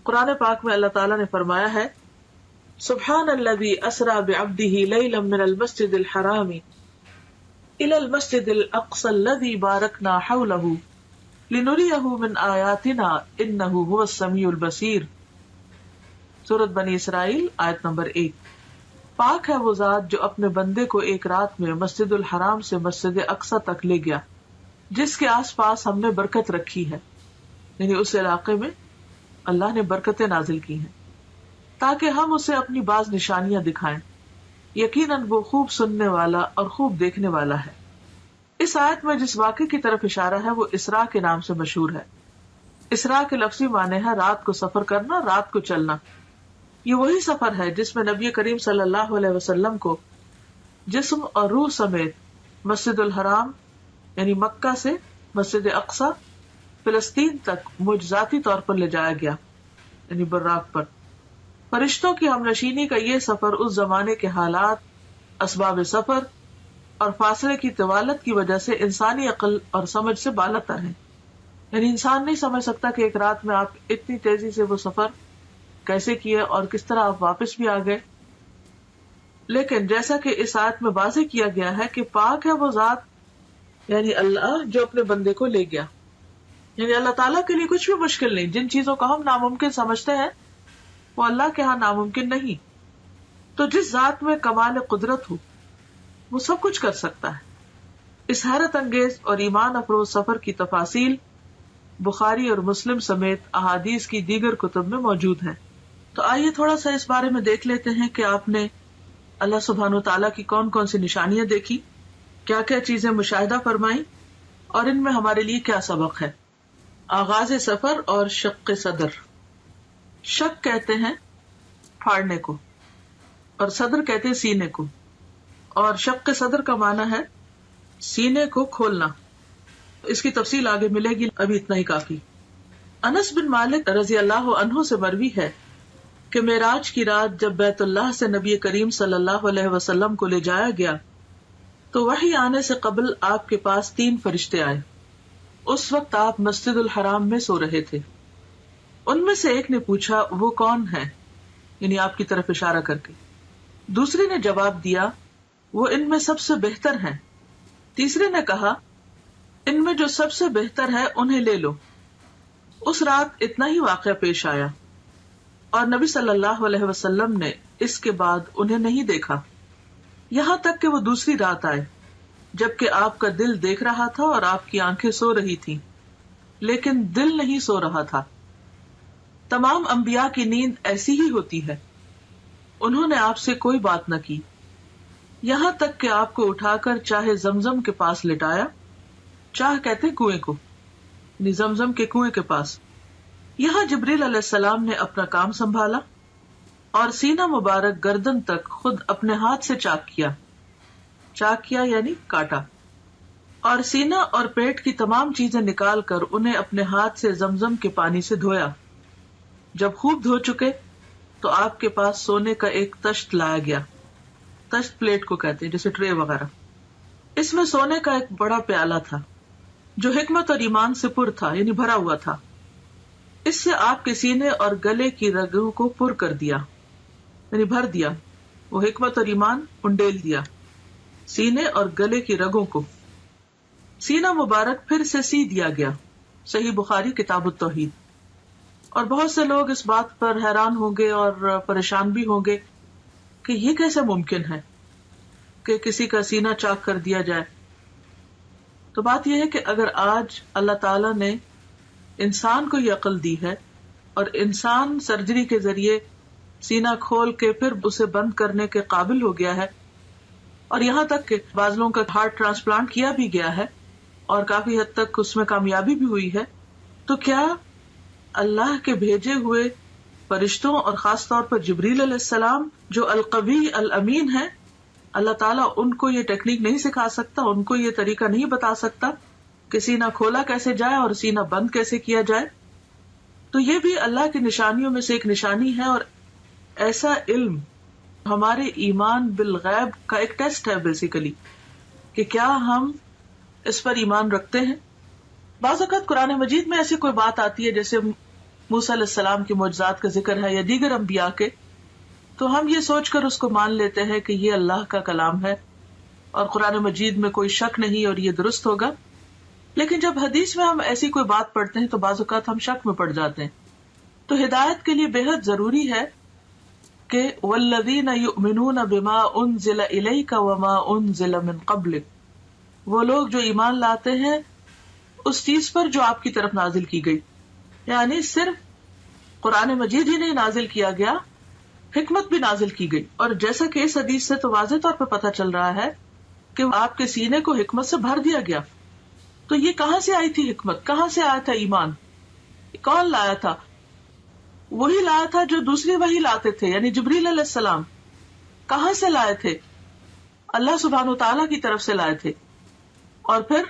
قرآن پاک میں اللہ تعالیٰ نے فرمایا ہے سبحان الذی اسری بعبدہ لیلا من المسجد الحرام الی المسجد الاقصی الذی بارکنا حولہ لنریہ من آیاتنا انہ هو السمیع البصیر. سورۃ بنی اسرائیل آیت نمبر 1. پاک ہے وہ ذات جو اپنے بندے کو ایک رات میں مسجد الحرام سے مسجد اقصی تک لے گیا جس کے آس پاس ہم نے برکت رکھی ہے، یعنی اس علاقے میں اللہ نے برکتیں نازل کی ہیں تاکہ ہم اسے اپنی بعض نشانیاں دکھائیں. یقیناً وہ خوب سننے والا اور خوب دیکھنے والا ہے. اس آیت میں جس واقعے کی طرف اشارہ ہے وہ اسراء کے نام سے مشہور ہے. اسراء کے لفظی معنی ہے رات کو سفر کرنا، رات کو چلنا. یہ وہی سفر ہے جس میں نبی کریم صلی اللہ علیہ وسلم کو جسم اور روح سمیت مسجد الحرام یعنی مکہ سے مسجد اقصی فلسطین تک معجزاتی طور پر لے جایا گیا، یعنی براق پر. فرشتوں کی ہم نشینی کا یہ سفر اس زمانے کے حالات، اسباب سفر اور فاصلے کی طوالت کی وجہ سے انسانی عقل اور سمجھ سے بالاتر ہے. یعنی انسان نہیں سمجھ سکتا کہ ایک رات میں آپ اتنی تیزی سے وہ سفر کیسے کیے اور کس طرح آپ واپس بھی آ گئے. لیکن جیسا کہ اس آیت میں واضح کیا گیا ہے کہ پاک ہے وہ ذات یعنی اللہ جو اپنے بندے کو لے گیا. یعنی اللہ تعالیٰ کے لیے کچھ بھی مشکل نہیں. جن چیزوں کو ہم ناممکن سمجھتے ہیں وہ اللہ کے ہاں ناممکن نہیں. تو جس ذات میں کمال قدرت ہو وہ سب کچھ کر سکتا ہے. اس حیرت انگیز اور ایمان افروز سفر کی تفاصیل بخاری اور مسلم سمیت احادیث کی دیگر کتب میں موجود ہیں. تو آئیے تھوڑا سا اس بارے میں دیکھ لیتے ہیں کہ آپ نے اللہ سبحانہ وتعالیٰ کی کون کون سی نشانیاں دیکھی، کیا کیا چیزیں مشاہدہ فرمائیں اور ان میں ہمارے لیے کیا سبق ہے. آغاز سفر اور شق صدر. شق کہتے ہیں پھاڑنے کو اور صدر کہتے ہیں سینے کو، اور شق صدر کا معنی ہے سینے کو کھولنا. اس کی تفصیل آگے ملے گی، ابھی اتنا ہی کافی. انس بن مالک رضی اللہ عنہ سے مروی ہے کہ معراج کی رات جب بیت اللہ سے نبی کریم صلی اللہ علیہ وسلم کو لے جایا گیا تو وحی آنے سے قبل آپ کے پاس 3 فرشتے آئے. اس وقت آپ مسجد الحرام میں سو رہے تھے. ان میں سے ایک نے پوچھا وہ کون ہے، یعنی آپ کی طرف اشارہ کر کے. دوسرے نے جواب دیا وہ ان میں سب سے بہتر ہیں. تیسرے نے کہا ان میں جو سب سے بہتر ہے انہیں لے لو. اس رات اتنا ہی واقعہ پیش آیا اور نبی صلی اللہ علیہ وسلم نے اس کے بعد انہیں نہیں دیکھا یہاں تک کہ وہ دوسری رات آئے جبکہ آپ کا دل دیکھ رہا تھا اور آپ کی آنکھیں سو رہی تھیں لیکن دل نہیں سو رہا تھا. تمام انبیاء کی نیند ایسی ہی ہوتی ہے. انہوں نے آپ سے کوئی بات نہ کی یہاں تک کہ آپ کو اٹھا کر چاہے زمزم کے پاس لٹایا. چاہ کہتے کنویں کو، یعنی زمزم کے کنویں کے پاس. یہاں جبریل علیہ السلام نے اپنا کام سنبھالا اور سینہ مبارک گردن تک خود اپنے ہاتھ سے چاک کیا. چاک کیا یعنی کاٹا، اور سینہ اور پیٹ کی تمام چیزیں نکال کر انہیں اپنے ہاتھ سے زمزم کے پانی سے دھویا. جب خوب دھو چکے تو آپ کے پاس سونے کا ایک تشت لایا گیا. تشت پلیٹ کو کہتے ہیں، جیسے ٹرے وغیرہ. اس میں سونے کا ایک بڑا پیالہ تھا جو حکمت اور ایمان سے پر تھا، یعنی بھرا ہوا تھا. اس سے آپ کے سینے اور گلے کی رگوں کو پر کر دیا، یعنی بھر دیا. وہ حکمت اور ایمان انڈیل دیا سینے اور گلے کی رگوں کو. سینہ مبارک پھر سے سی دیا گیا. صحیح بخاری کتاب التوحید. اور بہت سے لوگ اس بات پر حیران ہوں گے اور پریشان بھی ہوں گے کہ یہ کیسے ممکن ہے کہ کسی کا سینہ چاک کر دیا جائے. تو بات یہ ہے کہ اگر آج اللہ تعالیٰ نے انسان کو یہ عقل دی ہے اور انسان سرجری کے ذریعے سینہ کھول کے پھر اسے بند کرنے کے قابل ہو گیا ہے، اور یہاں تک کہ بعض لوگوں کا ہارٹ ٹرانسپلانٹ کیا بھی گیا ہے اور کافی حد تک اس میں کامیابی بھی ہوئی ہے، تو کیا اللہ کے بھیجے ہوئے فرشتوں اور خاص طور پر جبریل علیہ السلام جو القوی الامین ہے، اللہ تعالیٰ ان کو یہ ٹیکنیک نہیں سکھا سکتا، ان کو یہ طریقہ نہیں بتا سکتا کہ سینہ کھولا کیسے جائے اور سینہ بند کیسے کیا جائے؟ تو یہ بھی اللہ کی نشانیوں میں سے ایک نشانی ہے، اور ایسا علم ہمارے ایمان بالغیب کا ایک ٹیسٹ ہے بیسیکلی، کہ کیا ہم اس پر ایمان رکھتے ہیں. بعض اوقات قرآن مجید میں ایسی کوئی بات آتی ہے جیسے موسیٰ علیہ السلام کے معجزات کا ذکر ہے یا دیگر انبیاء کے، تو ہم یہ سوچ کر اس کو مان لیتے ہیں کہ یہ اللہ کا کلام ہے اور قرآن مجید میں کوئی شک نہیں اور یہ درست ہوگا. لیکن جب حدیث میں ہم ایسی کوئی بات پڑھتے ہیں تو بعض اوقات ہم شک میں پڑ جاتے ہیں. تو ہدایت کے لیے بے حد ضروری ہے کہ والذین یؤمنون بما انزل الیک وما انزل من قبلک، وہ لوگ جو ایمان لاتے ہیں اس چیز پر جو آپ کی طرف نازل کی گئی. یعنی صرف قرآن مجید ہی نہیں نازل کیا گیا، حکمت بھی نازل کی گئی. اور جیسا کہ اس حدیث سے تو واضح طور پہ پتہ چل رہا ہے کہ آپ کے سینے کو حکمت سے بھر دیا گیا. تو یہ کہاں سے آئی تھی حکمت؟ کہاں سے آیا تھا ایمان؟ کون لایا تھا؟ وہی لایا تھا جو دوسری وہی لاتے تھے، یعنی جبریل علیہ السلام. کہاں سے لائے تھے؟ اللہ سبحانہ و تعالیٰ کی طرف سے لائے تھے. اور پھر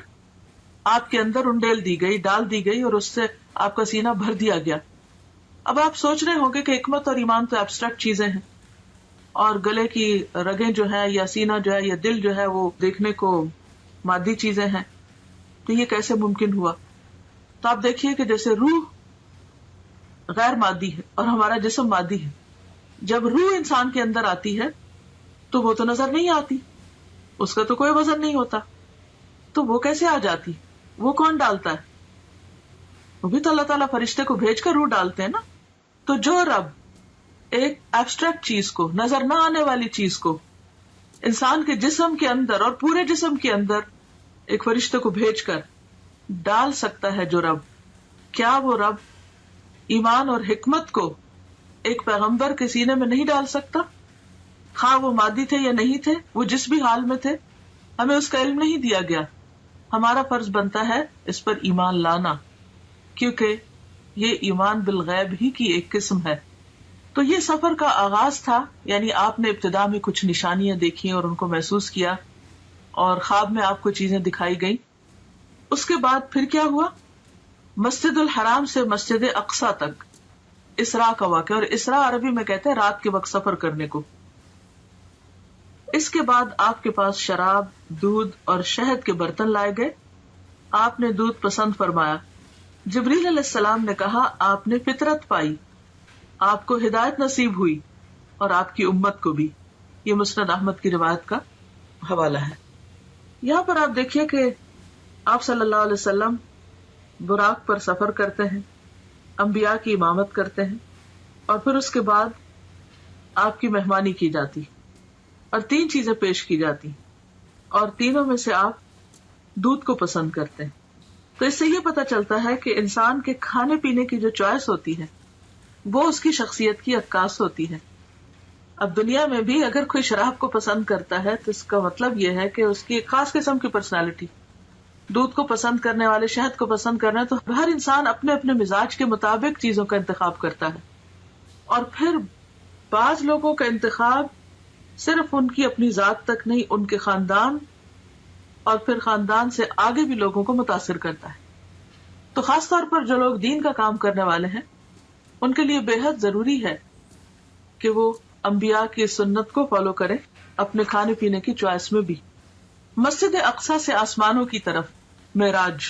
آپ کے اندر انڈیل دی گئی، ڈال دی گئی، اور اس سے آپ کا سینہ بھر دیا گیا. اب آپ سوچ رہے ہوں گے کہ حکمت اور ایمان تو ایبسٹریکٹ چیزیں ہیں، اور گلے کی رگیں جو ہے یا سینہ جو ہے یا دل جو ہے وہ دیکھنے کو مادی چیزیں ہیں، تو یہ کیسے ممکن ہوا؟ تو آپ دیکھیے کہ جیسے روح غیر مادی ہے اور ہمارا جسم مادی ہے. جب روح انسان کے اندر آتی ہے تو وہ تو نظر نہیں آتی، اس کا تو کوئی وزن نہیں ہوتا، تو وہ کیسے آ جاتی؟ وہ کون ڈالتا ہے؟ وہ بھی تو اللہ تعالیٰ فرشتے کو بھیج کر روح ڈالتے ہیں نا. تو جو رب ایک ایبسٹریکٹ چیز کو، نظر نہ آنے والی چیز کو انسان کے جسم کے اندر اور پورے جسم کے اندر ایک فرشتے کو بھیج کر ڈال سکتا ہے، جو رب، کیا وہ رب ایمان اور حکمت کو ایک پیغمبر کے سینے میں نہیں ڈال سکتا؟ خواہ وہ مادی تھے یا نہیں تھے، وہ جس بھی حال میں تھے، ہمیں اس کا علم نہیں دیا گیا. ہمارا فرض بنتا ہے اس پر ایمان لانا، کیونکہ یہ ایمان بالغیب ہی کی ایک قسم ہے. تو یہ سفر کا آغاز تھا، یعنی آپ نے ابتدا میں کچھ نشانیاں دیکھی اور ان کو محسوس کیا، اور خواب میں آپ کو چیزیں دکھائی گئیں. اس کے بعد پھر کیا ہوا؟ مسجد الحرام سے مسجد اقصی تک اسراء کا واقعہ، اور اسراء عربی میں کہتے ہیں رات کے وقت سفر کرنے کو. اس کے بعد آپ کے پاس شراب، دودھ اور شہد کے برتن لائے گئے. آپ نے دودھ پسند فرمایا. جبریل علیہ السلام نے کہا آپ نے فطرت پائی، آپ کو ہدایت نصیب ہوئی، اور آپ کی امت کو بھی. یہ مسند احمد کی روایت کا حوالہ ہے. یہاں پر آپ دیکھیے کہ آپ صلی اللہ علیہ وسلم براق پر سفر کرتے ہیں، انبیاء کی امامت کرتے ہیں، اور پھر اس کے بعد آپ کی مہمانی کی جاتی اور 3 چیزیں پیش کی جاتی، اور تینوں میں سے آپ دودھ کو پسند کرتے ہیں. تو اس سے یہ پتہ چلتا ہے کہ انسان کے کھانے پینے کی جو چوائس ہوتی ہے وہ اس کی شخصیت کی عکاس ہوتی ہے. اب دنیا میں بھی اگر کوئی شراب کو پسند کرتا ہے تو اس کا مطلب یہ ہے کہ اس کی ایک خاص قسم کی پرسنالٹی. دودھ کو پسند کرنے والے شہد کو پسند کرنا، تو ہر انسان اپنے اپنے مزاج کے مطابق چیزوں کا انتخاب کرتا ہے. اور پھر بعض لوگوں کا انتخاب صرف ان کی اپنی ذات تک نہیں، ان کے خاندان اور پھر خاندان سے آگے بھی لوگوں کو متاثر کرتا ہے. تو خاص طور پر جو لوگ دین کا کام کرنے والے ہیں ان کے لیے بے حد ضروری ہے کہ وہ انبیاء کی سنت کو فالو کریں اپنے کھانے پینے کی چوائس میں بھی. مسجد اقصی سے آسمانوں کی طرف معراج.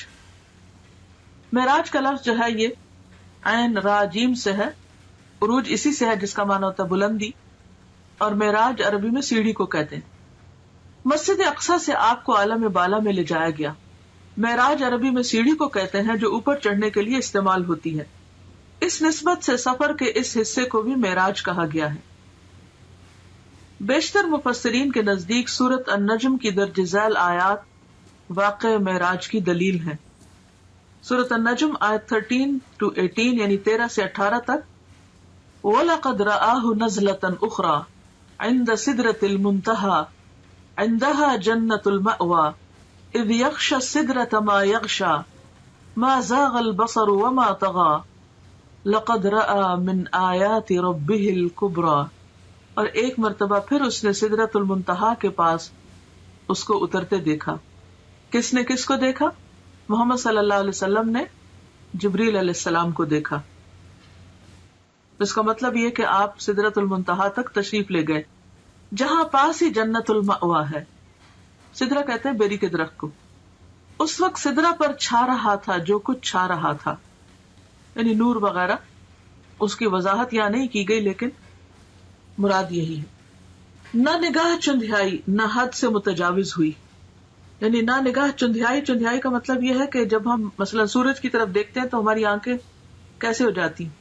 معراج کا لفظ جو ہے یہ عین را جیم سے ہے. عروج اسی سے ہے جس کا معنی ہوتا ہے بلندی، اور معراج عربی میں سیڑھی کو کہتے ہیں. مسجد اقصی سے آپ کو عالم بالا میں لے جایا گیا. معراج عربی میں سیڑھی کو کہتے ہیں جو اوپر چڑھنے کے لیے استعمال ہوتی ہے. اس نسبت سے سفر کے اس حصے کو بھی معراج کہا گیا ہے. بیشتر مفسرین کے نزدیک سورۃ النجم کی درج ذیل آیات واقع معراج کی دلیل ہیں. سورۃ النجم آیت 13 to 18 یعنی 13 سے 18 تک. وَلَقَدْ رَآهُ نَزْلَةً أُخْرَى عِنْدَ سِدْرَةِ الْمُنْتَهَى عِنْدَهَا جَنَّةُ الْمَأْوَى إِذْ يَغْشَى السِّدْرَةَ مَا يَغْشَى مَا زَاغَ الْبَصَرُ وَمَا طَغَى لَقَدْ رَأَى مِنْ آيَاتِ رَبِّهِ الْكُبْرَى. اور ایک مرتبہ پھر اس نے سدرۃ المنتہا کے پاس اس کو اترتے دیکھا. کس نے کس کو دیکھا؟ محمد صلی اللہ علیہ وسلم نے جبریل علیہ السلام کو دیکھا. اس کا مطلب یہ کہ آپ سدرۃ المنتہا تک تشریف لے گئے جہاں پاس ہی جنت المأوا ہے. سدرہ کہتے ہیں بیری کے درخت کو. اس وقت سدرہ پر چھا رہا تھا جو کچھ چھا رہا تھا، یعنی نور وغیرہ. اس کی وضاحت یہاں نہیں کی گئی، لیکن مراد یہی ہے. نہ نگاہ چندھیائی نہ حد سے متجاوز ہوئی. یعنی نہ نگاہ چندھیائی. چندھیائی کا مطلب یہ ہے کہ جب ہم مثلا سورج کی طرف دیکھتے ہیں تو ہماری آنکھیں کیسے ہو جاتی ہیں،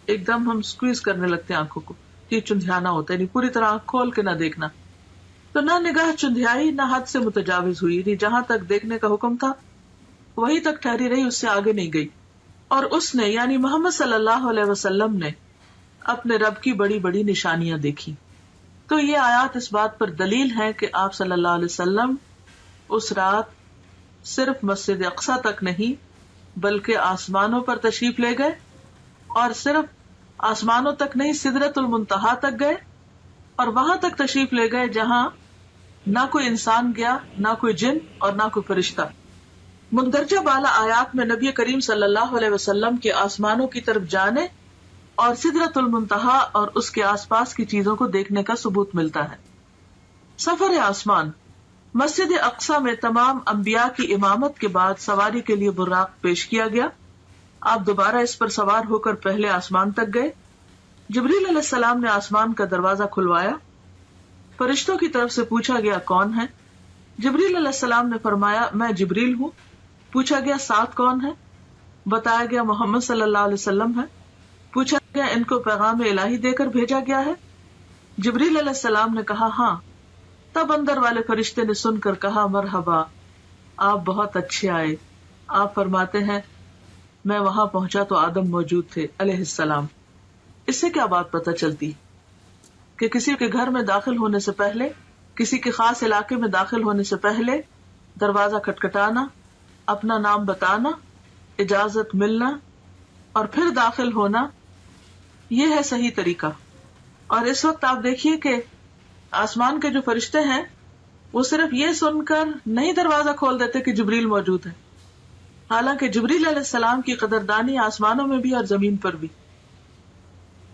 ایک دم ہم سکویز کرنے لگتے ہیں آنکھوں کو. یہ چندھیانا ہوتا ہے، یعنی پوری طرح آنکھ کھول کے نہ دیکھنا. تو نہ نگاہ چندھیائی نہ حد سے متجاوز ہوئی، یعنی جہاں تک دیکھنے کا حکم تھا وہی تک ٹھہری رہی، اس سے آگے نہیں گئی. اور اس نے یعنی محمد صلی اللہ علیہ وسلم نے اپنے رب کی بڑی بڑی نشانیاں دیکھی. تو یہ آیات اس بات پر دلیل ہے کہ آپ صلی اللہ علیہ وسلم اس رات صرف مسجد اقصی تک نہیں بلکہ آسمانوں پر تشریف لے گئے، اور صرف آسمانوں تک نہیں سدرۃ المنتہا تک گئے، اور وہاں تک تشریف لے گئے جہاں نہ کوئی انسان گیا، نہ کوئی جن اور نہ کوئی فرشتہ. مندرجہ بالا آیات میں نبی کریم صلی اللہ علیہ وسلم کے آسمانوں کی طرف جانے اور سدرۃ المنتہا اور اس کے آس پاس کی چیزوں کو دیکھنے کا ثبوت ملتا ہے. سفر آسمان. مسجد اقصی میں تمام انبیاء کی امامت کے بعد سواری کے لیے براق پیش کیا گیا. آپ دوبارہ اس پر سوار ہو کر پہلے آسمان تک گئے. جبریل علیہ السلام نے آسمان کا دروازہ کھلوایا. فرشتوں کی طرف سے پوچھا گیا کون ہے؟ جبریل علیہ السلام نے فرمایا میں جبریل ہوں. پوچھا گیا ساتھ کون ہے؟ بتایا گیا محمد صلی اللہ علیہ وسلم ہے. پوچھا گیا ان کو پیغام الہی دے کر بھیجا گیا ہے؟ جبریل علیہ السلام نے کہا ہاں. تب اندر والے فرشتے نے سن کر کہا مرحبا، آپ بہت اچھے آئے. آپ فرماتے ہیں میں وہاں پہنچا تو آدم موجود تھے علیہ السلام. اس سے کیا بات پتہ چلتی کہ کسی کے گھر میں داخل ہونے سے پہلے، کسی کے خاص علاقے میں داخل ہونے سے پہلے دروازہ کھٹکھٹانا، اپنا نام بتانا، اجازت ملنا اور پھر داخل ہونا، یہ ہے صحیح طریقہ. اور اس وقت آپ دیکھیے کہ آسمان کے جو فرشتے ہیں وہ صرف یہ سن کر نہیں دروازہ کھول دیتے کہ جبریل موجود ہے، حالانکہ جبریل علیہ السلام کی قدردانی آسمانوں میں بھی اور زمین پر بھی.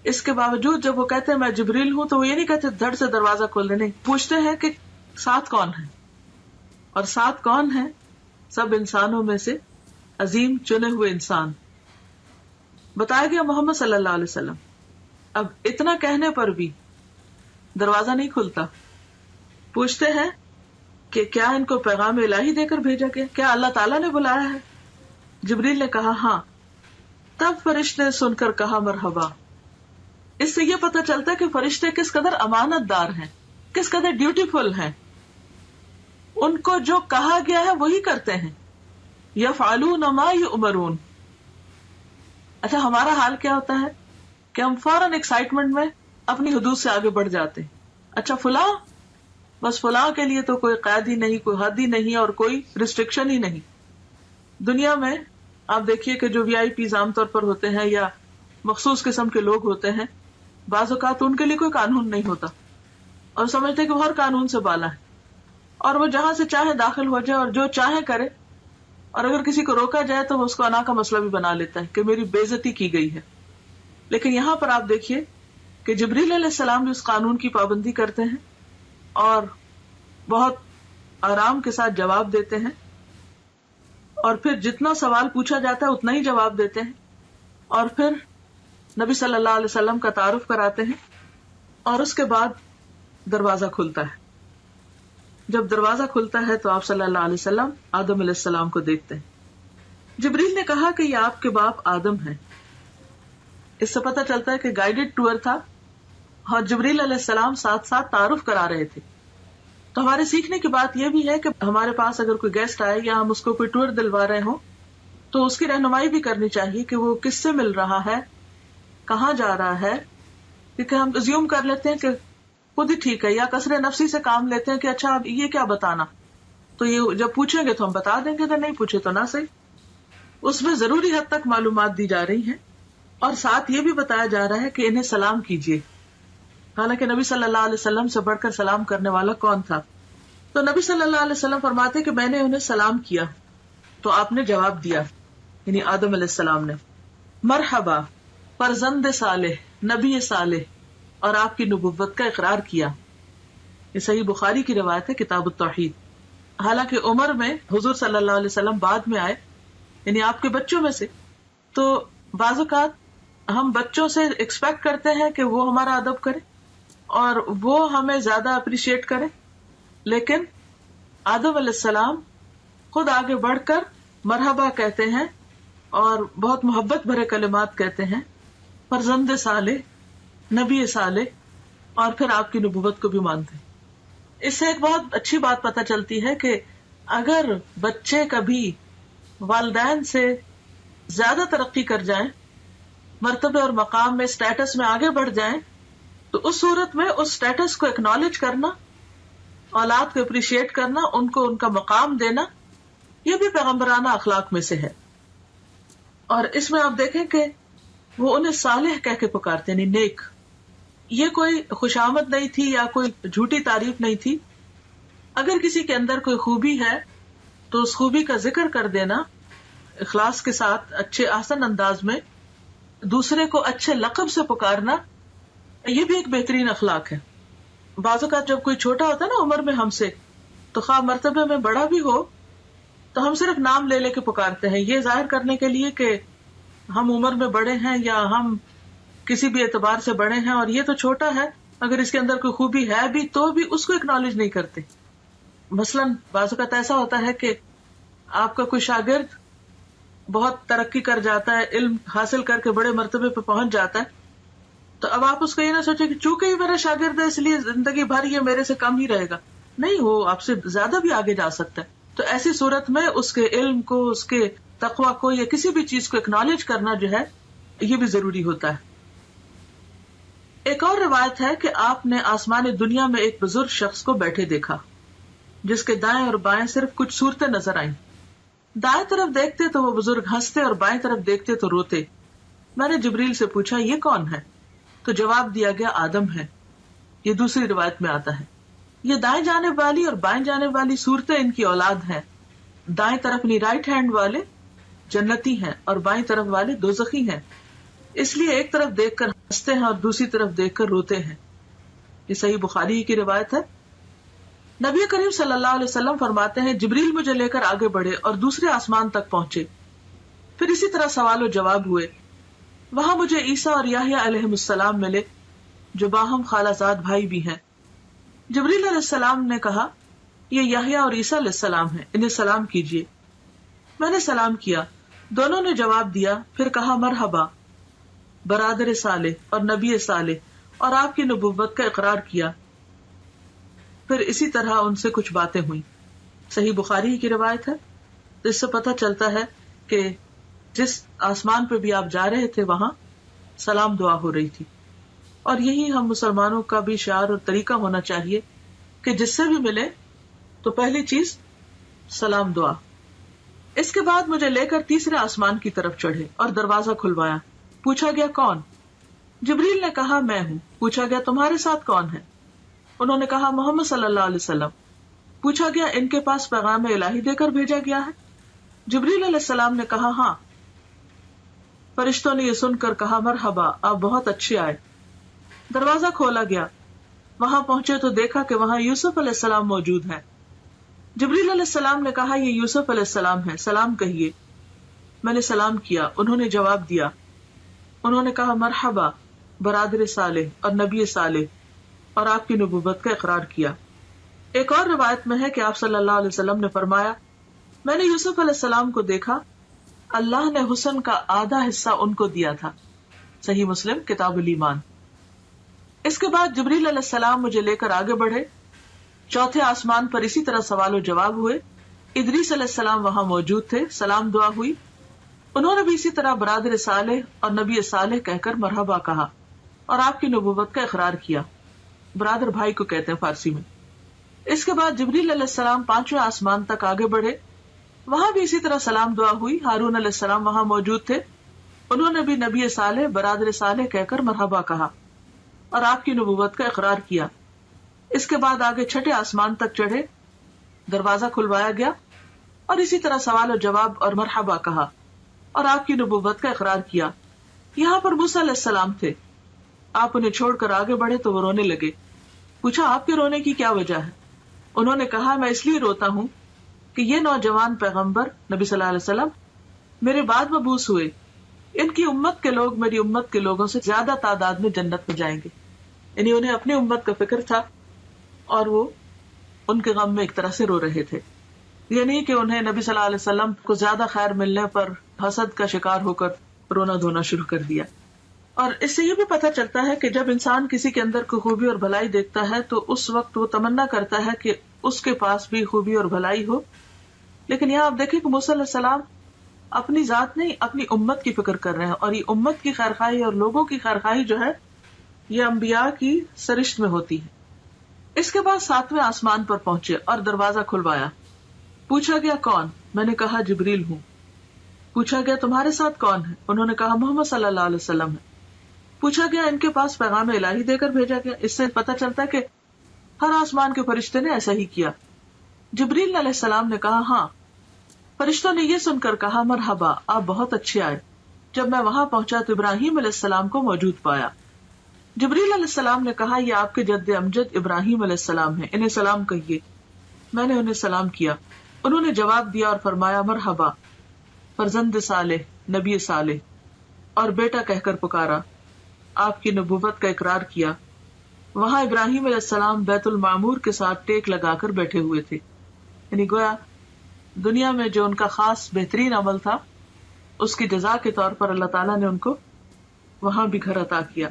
اس کے باوجود جب وہ کہتے ہیں میں جبریل ہوں تو وہ یہ نہیں کہتے دھڑ سے دروازہ کھول دے، نہیں، پوچھتے ہیں کہ ساتھ کون ہے. اور ساتھ کون ہے؟ سب انسانوں میں سے عظیم چنے ہوئے انسان. بتایا گیا محمد صلی اللہ علیہ وسلم. اب اتنا کہنے پر بھی دروازہ نہیں کھلتا. پوچھتے ہیں کہ کیا ان کو پیغام الہی دے کر بھیجا گیا؟ کیا اللہ تعالیٰ نے بلایا ہے؟ جبریل نے کہا ہاں. تب فرشتے نے سن کر کہا مرحبا. اس سے یہ پتہ چلتا ہے کہ فرشتے کس قدر امانت دار ہیں، کس قدر ڈیوٹیفل ہیں. ان کو جو کہا گیا ہے وہی کرتے ہیں. یفعلون ما یؤمرون. اچھا ہمارا حال کیا ہوتا ہے کہ ہم فوراً ایکسائٹمنٹ میں اپنی حدود سے آگے بڑھ جاتے ہیں. اچھا فلاں، بس فلاں کے لیے تو کوئی قید ہی نہیں، کوئی حد ہی نہیں اور کوئی ریسٹرکشن ہی نہیں. دنیا میں آپ دیکھیے کہ جو وی آئی پیز عام طور پر ہوتے ہیں یا مخصوص قسم کے لوگ ہوتے ہیں، بعض اوقات ان کے لیے کوئی قانون نہیں ہوتا اور سمجھتے کہ وہ ہر قانون سے بالا ہے اور وہ جہاں سے چاہے داخل ہو جائے اور جو چاہے کرے. اور اگر کسی کو روکا جائے تو وہ اس کو انا کا مسئلہ بھی بنا لیتا ہے کہ میری بے عزتی کی گئی ہے. لیکن یہاں پر آپ دیکھیے کہ جبریل علیہ السلام بھی اس قانون کی پابندی کرتے ہیں اور بہت آرام کے ساتھ جواب دیتے ہیں، اور پھر جتنا سوال پوچھا جاتا ہے اتنا ہی جواب دیتے ہیں، اور پھر نبی صلی اللہ علیہ وسلم کا تعارف کراتے ہیں، اور اس کے بعد دروازہ کھلتا ہے. جب دروازہ کھلتا ہے تو آپ صلی اللہ علیہ وسلم آدم علیہ السلام کو دیکھتے ہیں. جبریل نے کہا کہ یہ آپ کے باپ آدم ہیں. اس سے پتہ چلتا ہے کہ گائیڈڈ ٹور تھا اور جبریل علیہ السلام ساتھ ساتھ تعارف کرا رہے تھے. تو ہمارے سیکھنے کی بات یہ بھی ہے کہ ہمارے پاس اگر کوئی گیسٹ آئے یا ہم اس کو کوئی ٹور دلوا رہے ہوں تو اس کی رہنمائی بھی کرنی چاہیے کہ وہ کس سے مل رہا ہے، کہاں جا رہا ہے. کیونکہ ہم ازیوم کر لیتے ہیں کہ خود ہی ٹھیک ہے، یا کثر نفسی سے کام لیتے ہیں کہ اچھا اب یہ کیا بتانا، تو یہ جب پوچھیں گے تو ہم بتا دیں گے، تو نہیں پوچھے تو نہ صحیح. اس میں ضروری حد تک معلومات دی جا رہی ہیں اور ساتھ یہ بھی بتایا جا رہا ہے کہ انہیں سلام کیجیے. حالانکہ نبی صلی اللہ علیہ وسلم سے بڑھ کر سلام کرنے والا کون تھا؟ تو نبی صلی اللہ علیہ وسلم فرماتے کہ میں نے انہیں سلام کیا تو آپ نے جواب دیا، یعنی آدم علیہ السلام نے، مرحبا فرزند صالح، نبی صالح، اور آپ کی نبوت کا اقرار کیا. یہ صحیح بخاری کی روایت ہے کتاب التوحید. حالانکہ عمر میں حضور صلی اللہ علیہ وسلم بعد میں آئے، یعنی آپ کے بچوں میں سے، تو بعض اوقات ہم بچوں سے ایکسپیکٹ کرتے ہیں کہ وہ ہمارا ادب کرے اور وہ ہمیں زیادہ اپریشیٹ کرے، لیکن آدم علیہ السلام خود آگے بڑھ کر مرحبا کہتے ہیں اور بہت محبت بھرے کلمات کہتے ہیں، فرزند صالح، نبی صالح، اور پھر آپ کی نبوت کو بھی مانتے ہیں۔ اس سے ایک بہت اچھی بات پتہ چلتی ہے کہ اگر بچے کبھی والدین سے زیادہ ترقی کر جائیں، مرتبے اور مقام میں، اسٹیٹس میں آگے بڑھ جائیں، تو اس صورت میں اس اسٹیٹس کو اکنالج کرنا، اولاد کو اپریشیٹ کرنا، ان کو ان کا مقام دینا، یہ بھی پیغمبرانہ اخلاق میں سے ہے۔ اور اس میں آپ دیکھیں کہ وہ انہیں صالح کہہ کے پکارتے ہیں، نیک۔ یہ کوئی خوشامد نہیں تھی یا کوئی جھوٹی تعریف نہیں تھی۔ اگر کسی کے اندر کوئی خوبی ہے تو اس خوبی کا ذکر کر دینا اخلاص کے ساتھ، اچھے آسن انداز میں، دوسرے کو اچھے لقب سے پکارنا، یہ بھی ایک بہترین اخلاق ہے۔ بعض اوقات جب کوئی چھوٹا ہوتا ہے نا عمر میں ہم سے، تو خواہ مرتبے میں بڑا بھی ہو تو ہم صرف نام لے لے کے پکارتے ہیں، یہ ظاہر کرنے کے لیے کہ ہم عمر میں بڑے ہیں یا ہم کسی بھی اعتبار سے بڑے ہیں، اور یہ تو چھوٹا ہے، اگر اس کے اندر کوئی خوبی ہے بھی تو بھی اس کو اکنالج نہیں کرتے۔ مثلاً بعض اوقات ایسا ہوتا ہے کہ آپ کا کوئی شاگرد بہت ترقی کر جاتا ہے، علم حاصل کر کے بڑے مرتبے پہ پہنچ جاتا ہے، تو اب آپ اس کو یہ نہ سوچیں کہ چونکہ یہ میرا شاگرد ہے اس لیے زندگی بھر یہ میرے سے کم ہی رہے گا، نہیں، وہ آپ سے زیادہ بھی آگے جا سکتا ہے۔ تو ایسی صورت میں اس کے علم کو، اس کے تقویٰ کو یا کسی بھی چیز کو اکنالج کرنا جو ہے یہ بھی ضروری ہوتا ہے۔ ایک اور روایت ہے کہ آپ نے آسمان دنیا میں ایک بزرگ شخص کو بیٹھے دیکھا جس کے دائیں اور بائیں صرف کچھ صورتیں نظر آئیں۔ دائیں طرف دیکھتے تو وہ بزرگ ہنستے اور بائیں طرف دیکھتے تو روتے۔ میں نے جبریل سے پوچھا یہ کون ہے؟ تو جواب دیا گیا آدم ہے۔ یہ دوسری روایت میں آتا ہے۔ یہ دائیں جانب والی اور بائیں جانب والی صورتیں ان کی اولاد ہیں۔ دائیں طرف یعنی رائٹ ہینڈ والے جنتی ہیں اور بائیں طرف والے دوزخی ہیں، اس لیے ایک طرف دیکھ کر ہنستے ہیں اور دوسری طرف دیکھ کر روتے ہیں۔ یہ صحیح بخاری کی روایت ہے۔ نبی کریم صلی اللہ علیہ وسلم فرماتے ہیں جبریل مجھے لے کر آگے بڑھے اور دوسرے آسمان تک پہنچے، پھر اسی طرح سوال و جواب ہوئے۔ وہاں مجھے عیسیٰ اور یحییٰ علیہ السلام ملے جو باہم خالہ زاد بھائی بھی ہیں۔ جبریل علیہ السلام نے کہا یہ یحییٰ اور عیسیٰ علیہ السلام ہیں، انہیں سلام کیجیے۔ میں نے سلام کیا، دونوں نے جواب دیا، پھر کہا مرحبا برادر صالح اور نبی صالح، اور آپ کی نبوت کا اقرار کیا۔ پھر اسی طرح ان سے کچھ باتیں ہوئیں۔ صحیح بخاری کی روایت ہے۔ اس سے پتہ چلتا ہے کہ جس آسمان پہ بھی آپ جا رہے تھے وہاں سلام دعا ہو رہی تھی، اور یہی ہم مسلمانوں کا بھی شعار اور طریقہ ہونا چاہیے کہ جس سے بھی ملے تو پہلی چیز سلام دعا۔ اس کے بعد مجھے لے کر تیسرے آسمان کی طرف چڑھے اور دروازہ کھلوایا۔ پوچھا گیا کون؟ جبریل نے کہا میں ہوں۔ پوچھا گیا تمہارے ساتھ کون ہے؟ انہوں نے کہا محمد صلی اللہ علیہ وسلم۔ پوچھا گیا ان کے پاس پیغام الہی دے کر بھیجا گیا ہے؟ جبریل علیہ السلام نے کہا ہاں۔ فرشتوں نے یہ سن کر کہا مرحبا، آپ بہت اچھے آئے۔ دروازہ کھولا گیا، وہاں پہنچے تو دیکھا کہ وہاں یوسف علیہ السلام موجود ہے۔ جبریل علیہ السلام نے کہا یہ یوسف علیہ السلام ہے، سلام کہیے۔ میں نے سلام کیا، انہوں نے جواب دیا۔ انہوں نے کہا مرحبا برادر صالح اور نبی صالح، اور آپ کی نبوت کا اقرار کیا۔ ایک اور روایت میں ہے کہ آپ صلی اللہ علیہ وسلم نے فرمایا میں نے یوسف علیہ السلام کو دیکھا، اللہ نے حسن کا آدھا حصہ ان کو دیا تھا۔ صحیح مسلم کتاب الایمان۔ اس کے بعد جبریل علیہ السلام مجھے لے کر آگے بڑھے، چوتھے آسمان پر اسی طرح سوال و جواب ہوئے۔ ادریس علیہ السلام وہاں موجود تھے، سلام دعا ہوئی۔ انہوں نے بھی اسی طرح برادر صالح اور نبی صالح کہہ کر مرحبا کہا اور آپ کی نبوت کا اقرار کیا۔ برادر بھائی کو کہتے ہیں فارسی میں۔ اس کے بعد جبریل علیہ السلام پانچویں آسمان تک آگے بڑھے، وہاں بھی اسی طرح سلام دعا ہوئی۔ ہارون علیہ السلام وہاں موجود تھے، انہوں نے بھی نبی صالح برادر صالح کہہ کر مرحبا کہا اور آپ کی نبوت کا اقرار کیا۔ اس کے بعد آگے چھٹے آسمان تک چڑھے، دروازہ کھلوایا گیا اور اسی طرح سوال و جواب اور مرحبا کہا اور آپ کی نبوت کا اقرار کیا۔ یہاں پر موسیٰ علیہ السلام تھے، آپ انہیں چھوڑ کر آگے بڑھے تو وہ رونے لگے۔ پوچھا آپ کے رونے کی کیا وجہ ہے؟ انہوں نے کہا میں اس لیے روتا ہوں کہ یہ نوجوان پیغمبر نبی صلی اللہ علیہ وسلم میرے بعد مبعوث ہوئے، ان کی امت کے لوگ میری امت کے لوگوں سے زیادہ تعداد میں جنت میں جائیں گے. یعنی انہیں اپنی امت کا فکر تھا اور وہ ان کے غم میں ایک طرح سے رو رہے تھے. یہ نہیں کہ انہیں نبی صلی اللہ علیہ وسلم کو زیادہ خیر ملنے پر حسد کا شکار ہو کر رونا دھونا شروع کر دیا. اور اس سے یہ بھی پتہ چلتا ہے کہ جب انسان کسی کے اندر کوئی خوبی اور بھلائی دیکھتا ہے تو اس وقت وہ تمنا کرتا ہے کہ اس کے پاس بھی خوبی اور بھلائی ہو. لیکن یہاں آپ دیکھیں کہ موسیٰ علیہ السلام اپنی ذات نہیں اپنی امت کی فکر کر رہے ہیں, اور یہ امت کی خیرخواہی اور لوگوں کی خیرخواہی جو ہے یہ انبیاء کی سرشت میں ہوتی ہے. اس کے بعد 7ویں آسمان پر پہنچے اور دروازہ کھلوایا. پوچھا گیا کون؟ میں نے کہا جبریل ہوں. پوچھا گیا تمہارے ساتھ کون ہے؟ انہوں نے کہا محمد صلی اللہ علیہ وسلم ہے. پوچھا گیا ان کے پاس پیغام الہی دے کر بھیجا گیا؟ اس سے پتہ چلتا ہے کہ ہر آسمان کے فرشتے نے ایسا ہی کیا. جبریل علیہ السلام نے کہا ہاں. فرشتوں نے یہ سن کر کہا مرحبا, آپ بہت اچھے آئے. جب میں وہاں پہنچا تو ابراہیم علیہ السلام کو موجود پایا. جبریل علیہ السلام نے کہا یہ آپ کے جد امجد ابراہیم علیہ السلام ہیں, انہیں سلام کہیے. میں نے انہیں سلام کیا. انہوں نے جواب دیا اور فرمایا مرحبا, فرزند صالح, نبی صالح, اور بیٹا کہہ کر پکارا. آپ کی نبوت کا اقرار کیا. وہاں ابراہیم علیہ السلام بیت المعمور کے ساتھ ٹیک لگا کر بیٹھے ہوئے تھے. یعنی گویا دنیا میں جو ان کا خاص بہترین عمل تھا اس کی جزا کے طور پر اللہ تعالیٰ نے ان کو وہاں بھی گھر عطا کیا.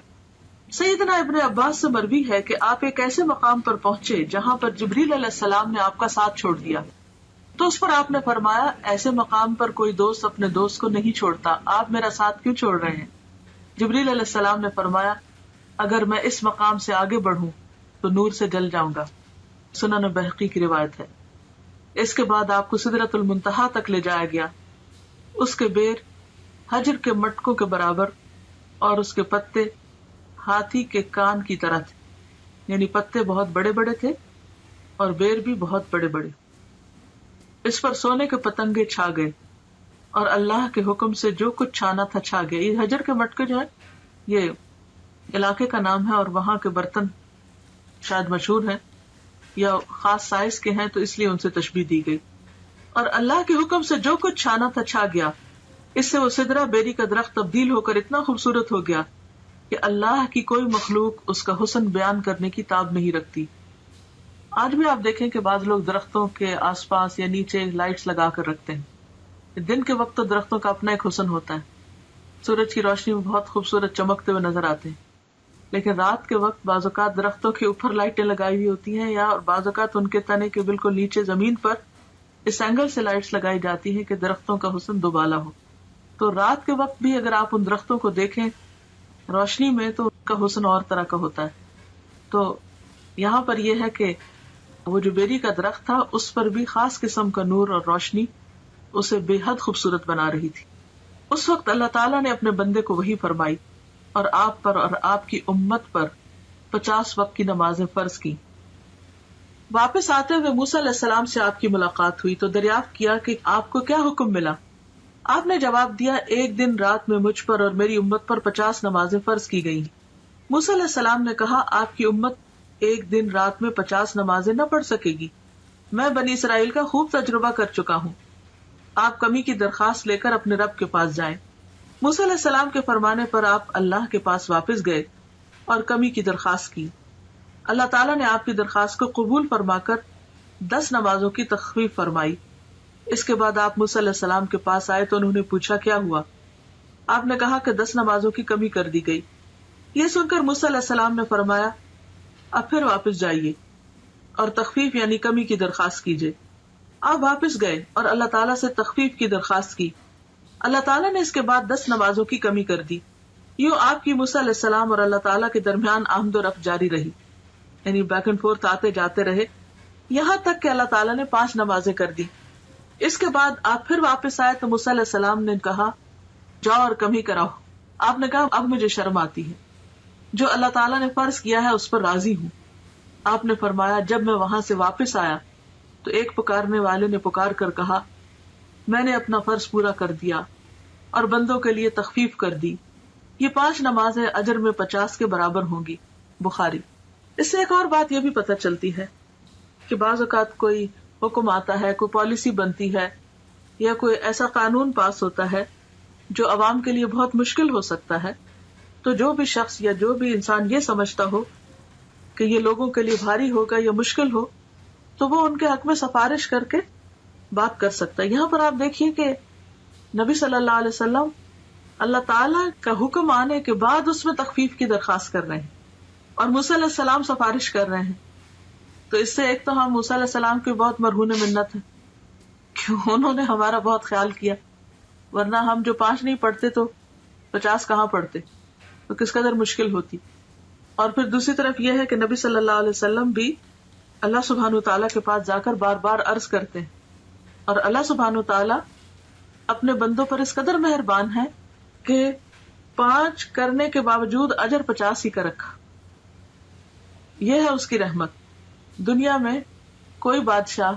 سیدنا ابن عباس سے مروی ہے کہ آپ ایک ایسے مقام پر پہنچے جہاں پر جبریل علیہ السلام نے آپ کا ساتھ چھوڑ دیا. تو اس پر آپ نے فرمایا ایسے مقام پر کوئی دوست اپنے دوست کو نہیں چھوڑتا, آپ میرا ساتھ کیوں چھوڑ رہے ہیں؟ جبریل علیہ السلام نے فرمایا اگر میں اس مقام سے آگے بڑھوں تو نور سے جل جاؤں گا. سنن بہقی کی روایت ہے. اس کے بعد آپ کو سدرۃ المنتہا تک لے جایا گیا. اس کے بیر حجر کے مٹکوں کے برابر اور اس کے پتے ہاتھی کے کان کی طرح تھے. یعنی پتے بہت بڑے بڑے تھے اور بیر بھی بہت بڑے بڑے. اس پر سونے کے پتنگے چھا گئے اور اللہ کے حکم سے جو کچھ چھانا تھا چھا گیا. یہ حجر کے مٹکے جو ہے یہ علاقے کا نام ہے اور وہاں کے برتن شاید مشہور ہیں یا خاص سائز کے ہیں تو اس لیے ان سے تشبیہ دی گئی. اور اللہ کے حکم سے جو کچھ چھانا تھا چھا گیا. اس سے وہ سدرہ بیری کا درخت تبدیل ہو کر اتنا خوبصورت ہو گیا کہ اللہ کی کوئی مخلوق اس کا حسن بیان کرنے کی تاب نہیں رکھتی. آج بھی آپ دیکھیں کہ بعض لوگ درختوں کے آس پاس یا نیچے لائٹس لگا کر رکھتے ہیں. دن کے وقت تو درختوں کا اپنا ایک حسن ہوتا ہے, سورج کی روشنی میں بہت خوبصورت چمکتے ہوئے نظر آتے ہیں. لیکن رات کے وقت بعض اوقات درختوں کے اوپر لائٹیں لگائی ہوئی ہوتی ہیں یا بعض اوقات ان کے تنے کے بالکل نیچے زمین پر اس اینگل سے لائٹس لگائی جاتی ہیں کہ درختوں کا حسن دوبالا ہو. تو رات کے وقت بھی اگر آپ ان درختوں کو دیکھیں روشنی میں تو ان کا حسن اور طرح کا ہوتا ہے. تو یہاں پر یہ ہے کہ وہ جو بیری کا درخت تھا اس پر بھی خاص قسم کا نور اور روشنی اسے بے حد خوبصورت بنا رہی تھی. اس وقت اللہ تعالیٰ نے اپنے بندے کو وحی فرمائی اور آپ پر اور آپ کی امت پر 50 وقت کی نمازیں فرض کی. واپس آتے ہوئے موسیٰ علیہ السلام سے آپ کی ملاقات ہوئی تو دریافت کیا کہ آپ کو کیا حکم ملا. آپ نے جواب دیا ایک دن رات میں مجھ پر اور میری امت پر 50 نمازیں فرض کی گئی. موسیٰ علیہ السلام نے کہا آپ کی امت ایک دن رات میں 50 نمازیں نہ پڑھ سکے گی. میں بنی اسرائیل کا خوب تجربہ کر چکا ہوں. آپ کمی کی درخواست لے کر اپنے رب کے پاس جائیں. موسیٰ علیہ السلام کے فرمانے پر آپ اللہ کے پاس واپس گئے اور کمی کی درخواست کی. اللہ تعالیٰ نے آپ کی درخواست کو قبول فرما کر 10 نمازوں کی تخفیف فرمائی. اس کے بعد آپ موسیٰ علیہ السلام کے پاس آئے تو انہوں نے پوچھا کیا ہوا. آپ نے کہا کہ 10 نمازوں کی کمی کر دی گئی. یہ سن کر موسیٰ علیہ السلام نے فرمایا اب پھر واپس جائیے اور تخفیف یعنی کمی کی درخواست کیجیے. آپ واپس گئے اور اللہ تعالیٰ سے تخفیف کی درخواست کی. اللہ تعالیٰ نے اس کے بعد 10 نمازوں کی کمی کر دی. یوں آپ کی موسیٰ علیہ السلام اور اللہ تعالیٰ کے درمیان آمد و رفت جاری رہی, یعنی بیک اینڈ فورتھ آتے جاتے رہے, یہاں تک کہ اللہ تعالیٰ نے 5 نمازیں کر دی. اس کے بعد آپ پھر واپس آئے تو موسیٰ علیہ السلام نے کہا جاؤ اور کمی کراؤ. آپ نے کہا اب مجھے شرم آتی ہے, جو اللہ تعالیٰ نے فرض کیا ہے اس پر راضی ہوں. آپ نے فرمایا جب میں وہاں سے واپس آیا تو ایک پکارنے والے نے پکار کر کہا میں نے اپنا فرض پورا کر دیا اور بندوں کے لیے تخفیف کر دی. یہ 5 نمازیں اجر میں 50 کے برابر ہوں گی. بخاری. اس سے ایک اور بات یہ بھی پتہ چلتی ہے کہ بعض اوقات کوئی حکم آتا ہے, کوئی پالیسی بنتی ہے یا کوئی ایسا قانون پاس ہوتا ہے جو عوام کے لیے بہت مشکل ہو سکتا ہے. تو جو بھی شخص یا جو بھی انسان یہ سمجھتا ہو کہ یہ لوگوں کے لیے بھاری ہوگا یا مشکل ہو, تو وہ ان کے حق میں سفارش کر کے بات کر سکتا ہے. یہاں پر آپ دیکھیے کہ نبی صلی اللہ علیہ وسلم اللہ تعالیٰ کا حکم آنے کے بعد اس میں تخفیف کی درخواست کر رہے ہیں, اور موسیٰ علیہ السلام سفارش کر رہے ہیں. تو اس سے ایک تو ہم موسیٰ علیہ السلام کی بہت مرہون منت ہے کہ انہوں نے ہمارا بہت خیال کیا, ورنہ ہم جو 5 نہیں پڑھتے تو 50 کہاں پڑھتے, تو کس قدر مشکل ہوتی. اور پھر دوسری طرف یہ ہے کہ نبی صلی اللہ علیہ وسلم بھی اللہ سبحانہ وتعالیٰ کے پاس جا کر بار بار عرض کرتے ہیں, اور اللہ سبحانہ وتعالیٰ اپنے بندوں پر اس قدر مہربان ہے کہ 5 کرنے کے باوجود اجر 50 ہی کا رکھا. یہ ہے اس کی رحمت. دنیا میں کوئی بادشاہ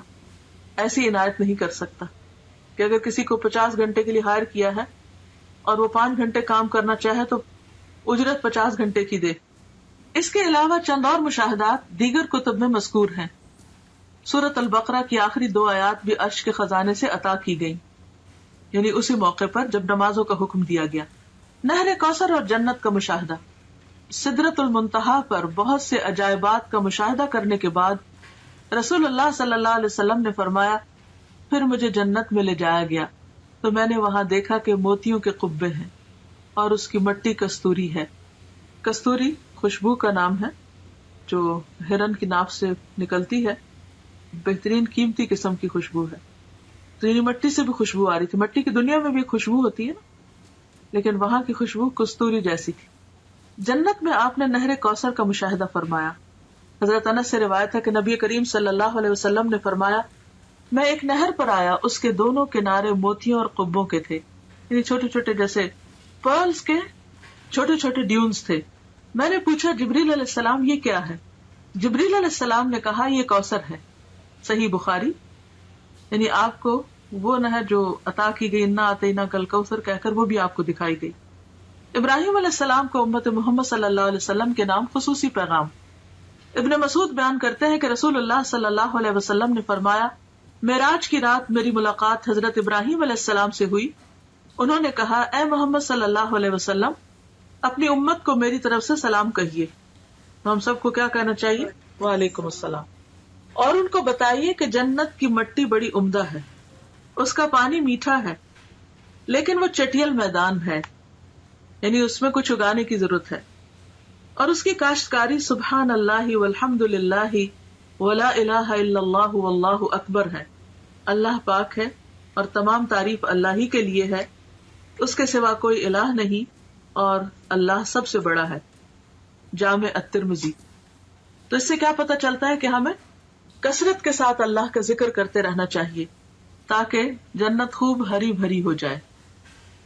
ایسی عنایت نہیں کر سکتا کہ اگر کسی کو 50 گھنٹے کے لیے ہائر کیا ہے اور وہ 5 گھنٹے کام کرنا چاہے تو اجرت 50 گھنٹے کی دے. اس کے علاوہ چند اور مشاہدات دیگر کتب میں مذکور ہیں. سورۃ البقرہ کی آخری 2 آیات بھی عرش کے خزانے سے عطا کی گئیں, یعنی اسی موقع پر جب نمازوں کا حکم دیا گیا. نہر کوثر اور جنت کا مشاہدہ. سدرۃ المنتہا پر بہت سے عجائبات کا مشاہدہ کرنے کے بعد رسول اللہ صلی اللہ علیہ وسلم نے فرمایا, پھر مجھے جنت میں لے جایا گیا تو میں نے وہاں دیکھا کہ موتیوں کے قبے ہیں اور اس کی مٹی کستوری ہے. کستوری خوشبو کا نام ہے جو ہرن کی ناف سے نکلتی ہے, بہترین قیمتی قسم کی خوشبو ہے. تو یعنی مٹی سے بھی خوشبو آ رہی تھی. مٹی کی دنیا میں بھی خوشبو ہوتی ہے نا, لیکن وہاں کی خوشبو کستوری جیسی تھی. جنت میں آپ نے نہر کوثر کا مشاہدہ فرمایا. حضرت انس سے روایت ہے کہ نبی کریم صلی اللہ علیہ وسلم نے فرمایا, میں ایک نہر پر آیا, اس کے دونوں کنارے موتیوں اور قبوں کے تھے, یعنی چھوٹے چھوٹے جیسے پرلز کے چھوٹے چھوٹے ڈیونز تھے. میں نے پوچھا جبریل علیہ السلام یہ کیا ہے؟ جبریل علیہ السلام نے کہا یہ کوثر ہے. صحیح بخاری. یعنی آپ کو وہ نہر جو عطا کی گئی, انا اعطیناک کل کوثر کہہ کر, وہ بھی آپ کو دکھائی گئی. ابراہیم علیہ السلام کو امت محمد صلی اللہ علیہ وسلم کے نام خصوصی پیغام. ابن مسعود بیان کرتے ہیں کہ رسول اللہ صلی اللہ علیہ وسلم نے فرمایا, معراج کی رات میری ملاقات حضرت ابراہیم علیہ السلام سے ہوئی. انہوں نے کہا, اے محمد صلی اللہ علیہ وسلم, اپنی امت کو میری طرف سے سلام کہیے. تو ہم سب کو کیا کہنا چاہیے؟ وعلیکم السلام. اور ان کو بتائیے کہ جنت کی مٹی بڑی عمدہ ہے, اس کا پانی میٹھا ہے, لیکن وہ چٹیل میدان ہے, یعنی اس میں کچھ اگانے کی ضرورت ہے, اور اس کی کاشتکاری سبحان اللہ والحمد للہ ولا الہ الا اللہ واللہ اکبر ہے. اللہ پاک ہے اور تمام تعریف اللہ ہی کے لیے ہے, اس کے سوا کوئی الہ نہیں, اور اللہ سب سے بڑا ہے. جامع الترمذی. تو اس سے کیا پتہ چلتا ہے کہ ہمیں کثرت کے ساتھ اللہ کا ذکر کرتے رہنا چاہیے تاکہ جنت خوب ہری بھری ہو جائے.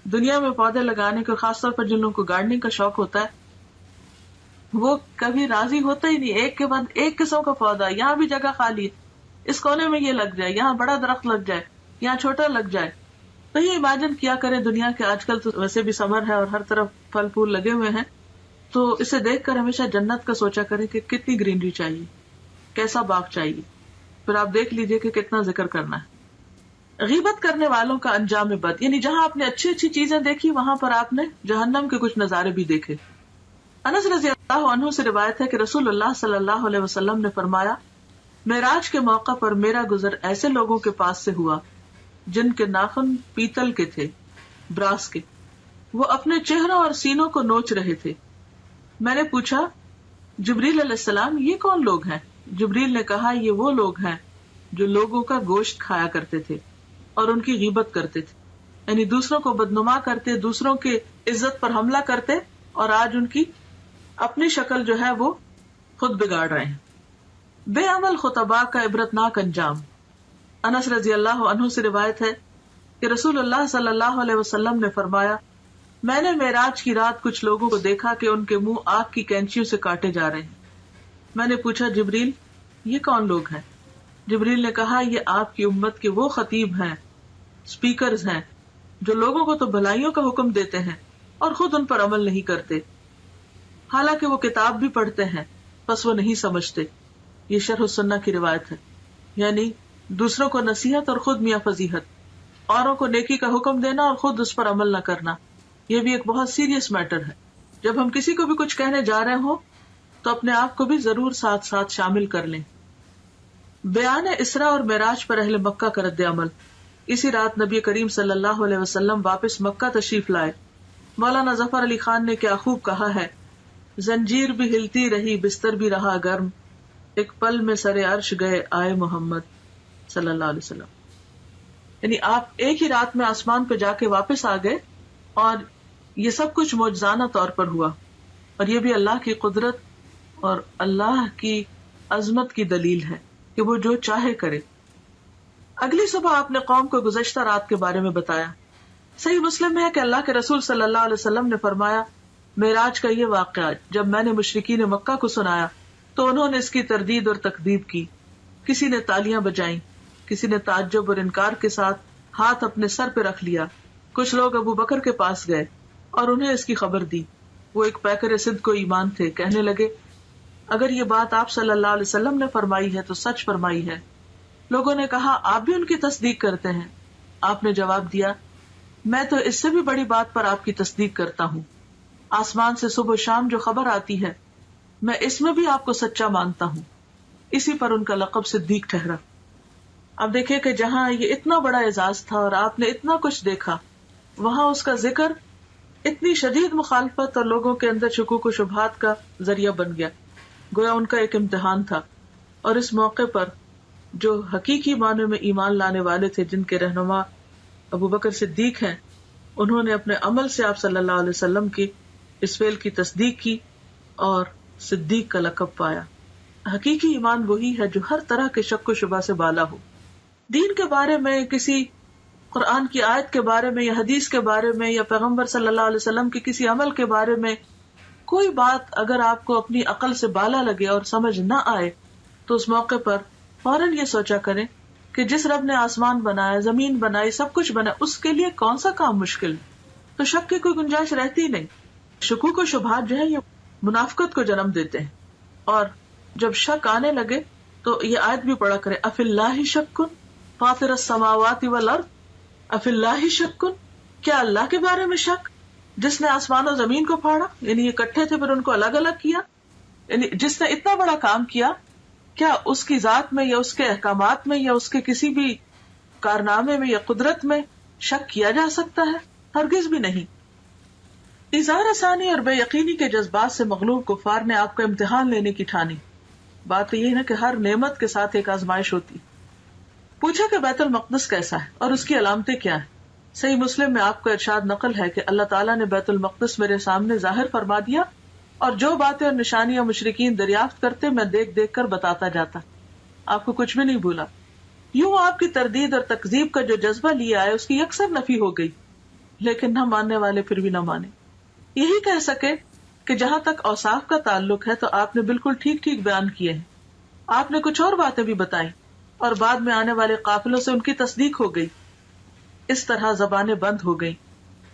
دنیا میں پودے لگانے کو, خاص طور پر جن لوگوں کو گارڈننگ کا شوق ہوتا ہے, وہ کبھی راضی ہوتا ہی نہیں. ایک کے بعد ایک قسم کا پودا, یہاں بھی جگہ خالی ہے, اس کونے میں یہ لگ جائے, یہاں بڑا درخت لگ جائے, یہاں چھوٹا لگ جائے. تو یہ امیجن کیا کریں, دنیا کے آج کل تو ویسے بھی سمر ہے اور ہر طرف پھل پھول لگے ہوئے ہیں, تو اسے دیکھ کر ہمیشہ جنت کا سوچا کریں کہ کتنی گرینری چاہیے, کیسا باغ چاہیے. پھر آپ دیکھ لیجئے کہ کتنا ذکر کرنا ہے. غیبت کرنے والوں کا انجام بد, یعنی جہاں آپ نے اچھی اچھی چیزیں دیکھی وہاں پر آپ نے جہنم کے کچھ نظارے بھی دیکھے. انس رضی اللہ عنہ سے روایت ہے کہ رسول اللہ صلی اللہ علیہ وسلم نے فرمایا, معراج کے موقع پر میرا گزر ایسے لوگوں کے پاس سے ہوا جن کے ناخن پیتل کے تھے, براس کے. وہ اپنے چہروں اور سینوں کو نوچ رہے تھے. میں نے پوچھا, جبریل علیہ السلام یہ کون لوگ ہیں؟ جبریل نے کہا, یہ وہ لوگ ہیں جو لوگوں کا گوشت کھایا کرتے تھے اور ان کی غیبت کرتے تھے, یعنی دوسروں کو بدنما کرتے, دوسروں کے عزت پر حملہ کرتے, اور آج ان کی اپنی شکل جو ہے وہ خود بگاڑ رہے ہیں. بے عمل خطباء کا عبرتناک انجام. انس رضی اللہ عنہ سے روایت ہے کہ رسول اللہ صلی اللہ علیہ وسلم نے فرمایا, میں نے معراج کی رات کچھ لوگوں کو دیکھا کہ ان کے منہ آگ کی کینچیوں سے کاٹے جا رہے ہیں. میں نے پوچھا, جبریل یہ کون لوگ ہیں؟ جبریل نے کہا, یہ آپ کی امت کے وہ خطیب ہیں, سپیکرز ہیں, جو لوگوں کو تو بھلائیوں کا حکم دیتے ہیں اور خود ان پر عمل نہیں کرتے, حالانکہ وہ کتاب بھی پڑھتے ہیں بس وہ نہیں سمجھتے. یہ شرح السنہ کی روایت ہے. یعنی دوسروں کو نصیحت اور خود میاں فضیحت. اوروں کو نیکی کا حکم دینا اور خود اس پر عمل نہ کرنا، یہ بھی ایک بہت سیریس میٹر ہے. جب ہم کسی کو بھی کچھ کہنے جا رہے ہوں تو اپنے آپ کو بھی ضرور ساتھ ساتھ شامل کر لیں. بیان اسراء اور معراج پر اہل مکہ کا رد عمل. اسی رات نبی کریم صلی اللہ علیہ وسلم واپس مکہ تشریف لائے. مولانا ظفر علی خان نے کیا خوب کہا ہے، زنجیر بھی ہلتی رہی بستر بھی رہا گرم، ایک پل میں سر عرش گئے آئے محمد صلی اللہ علیہ وسلم. یعنی آپ ایک ہی رات میں آسمان پہ جا کے واپس آ گئے، اور یہ سب کچھ معجزانہ طور پر ہوا، اور یہ بھی اللہ کی قدرت اور اللہ کی عظمت کی دلیل ہے کہ وہ جو چاہے کرے. اگلی صبح آپ نے قوم کو گزشتہ رات کے بارے میں بتایا. صحیح مسلم ہے کہ اللہ کے رسول صلی اللہ علیہ وسلم نے فرمایا، معراج کا یہ واقعہ جب میں نے مشرکین مکہ کو سنایا تو انہوں نے اس کی تردید اور تکذیب کی. کسی نے تالیاں بجائیں، کسی نے تعجب اور انکار کے ساتھ ہاتھ اپنے سر پہ رکھ لیا. کچھ لوگ ابو بکر کے پاس گئے اور انہیں اس کی خبر دی. وہ ایک پیکر صدق کو ایمان تھے. کہنے لگے، اگر یہ بات آپ صلی اللہ علیہ وسلم نے فرمائی ہے تو سچ فرمائی ہے. لوگوں نے کہا، آپ بھی ان کی تصدیق کرتے ہیں؟ آپ نے جواب دیا، میں تو اس سے بھی بڑی بات پر آپ کی تصدیق کرتا ہوں. آسمان سے صبح و شام جو خبر آتی ہے میں اس میں بھی آپ کو سچا مانتا ہوں. اسی پر ان کا لقب صدیق ٹھہرا. اب دیکھیں کہ جہاں یہ اتنا بڑا اعزاز تھا اور آپ نے اتنا کچھ دیکھا، وہاں اس کا ذکر اتنی شدید مخالفت اور لوگوں کے اندر شکوک و شبہات کا ذریعہ بن گیا. گویا ان کا ایک امتحان تھا. اور اس موقع پر جو حقیقی معنی میں ایمان لانے والے تھے، جن کے رہنما ابو بکر صدیق ہیں، انہوں نے اپنے عمل سے آپ صلی اللہ علیہ وسلم کی اس فعل کی تصدیق کی اور صدیق کا لقب پایا. حقیقی ایمان وہی ہے جو ہر طرح کے شک و شبہ سے بالا ہو. دین کے بارے میں، کسی قرآن کی آیت کے بارے میں یا حدیث کے بارے میں یا پیغمبر صلی اللہ علیہ وسلم کے کسی عمل کے بارے میں کوئی بات اگر آپ کو اپنی عقل سے بالا لگے اور سمجھ نہ آئے تو اس موقع پر فوراً یہ سوچا کریں کہ جس رب نے آسمان بنایا، زمین بنائی، سب کچھ بنایا، اس کے لیے کون سا کام مشکل ہے؟ تو شک کی کوئی گنجائش رہتی نہیں. شکوک و شبہات جو ہے یہ منافقت کو جنم دیتے ہیں. اور جب شک آنے لگے تو یہ آیت بھی پڑھا کرے، افی اللہ شک فاطر السماوات والارض، افی اللہ شک، کیا اللہ کے بارے میں شک جس نے آسمان و زمین کو پھاڑا؟ یعنی یہ اکٹھے تھے پھر ان کو الگ الگ کیا. یعنی جس نے اتنا بڑا کام کیا، کیا اس کی ذات میں یا اس کے احکامات میں یا اس کے کسی بھی کارنامے میں یا قدرت میں شک کیا جا سکتا ہے؟ ہرگز بھی نہیں. اظہار ثانی اور بے یقینی کے جذبات سے مغلوب کفار نے آپ کا امتحان لینے کی ٹھانی. بات تو یہ ہے کہ ہر نعمت کے ساتھ ایک آزمائش ہوتی. پوچھا کہ بیت المقدس کیسا ہے اور اس کی علامتیں کیا ہیں. صحیح مسلم میں آپ کو ارشاد نقل ہے کہ اللہ تعالیٰ نے بیت المقدس میرے سامنے ظاہر فرما دیا، اور جو باتیں اور نشانیاں مشرکین دریافت کرتے میں دیکھ دیکھ کر بتاتا جاتا. آپ کو کچھ بھی نہیں بھولا. یوں آپ کی تردید اور تکذیب کا جو جذبہ لیا ہے اس کی اکثر نفی ہو گئی، لیکن نہ ماننے والے پھر بھی نہ مانے. یہی کہہ سکے کہ جہاں تک اوصاف کا تعلق ہے تو آپ نے بالکل ٹھیک ٹھیک بیان کیے ہیں. آپ نے کچھ اور باتیں بھی بتائیں اور بعد میں آنے والے قافلوں سے ان کی تصدیق ہو گئی. اس طرح زبانیں بند ہو گئیں،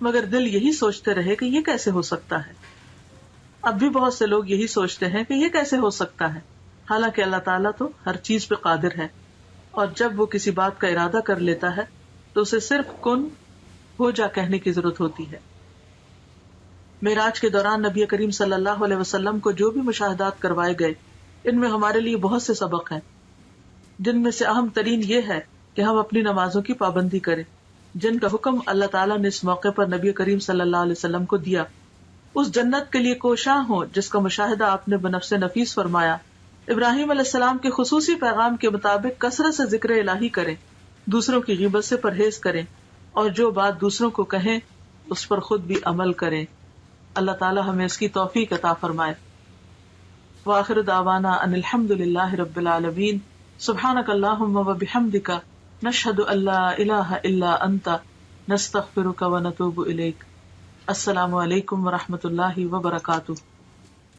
مگر دل یہی سوچتے رہے کہ یہ کیسے ہو سکتا ہے. اب بھی بہت سے لوگ یہی سوچتے ہیں کہ یہ کیسے ہو سکتا ہے، حالانکہ اللہ تعالیٰ تو ہر چیز پہ قادر ہے، اور جب وہ کسی بات کا ارادہ کر لیتا ہے تو اسے صرف کن ہو جا کہنے کی ضرورت ہوتی ہے. معراج کے دوران نبی کریم صلی اللہ علیہ وسلم کو جو بھی مشاہدات کروائے گئے، ان میں ہمارے لیے بہت سے سبق ہیں، جن میں سے اہم ترین یہ ہے کہ ہم اپنی نمازوں کی پابندی کریں، جن کا حکم اللہ تعالیٰ نے اس موقع پر نبی کریم صلی اللہ علیہ وسلم کو دیا. اس جنت کے لیے کوشاں ہوں جس کا مشاہدہ آپ نے بنفس نفیس فرمایا. ابراہیم علیہ السلام کے خصوصی پیغام کے مطابق کثرت سے ذکر الہی کریں، دوسروں کی غیبت سے پرہیز کریں، اور جو بات دوسروں کو کہیں اس پر خود بھی عمل کریں. اللہ تعالیٰ ہمیں اس کی توفیق عطا فرمائے. وآخر دعوانا ان الحمد للہ رب العالمین. سبحانک اللہم وبحمدک، نشہد ان لا الہ الا انت، نستغفرک ونتوب الیک. السلام علیکم ورحمۃ اللہ وبرکاتہ.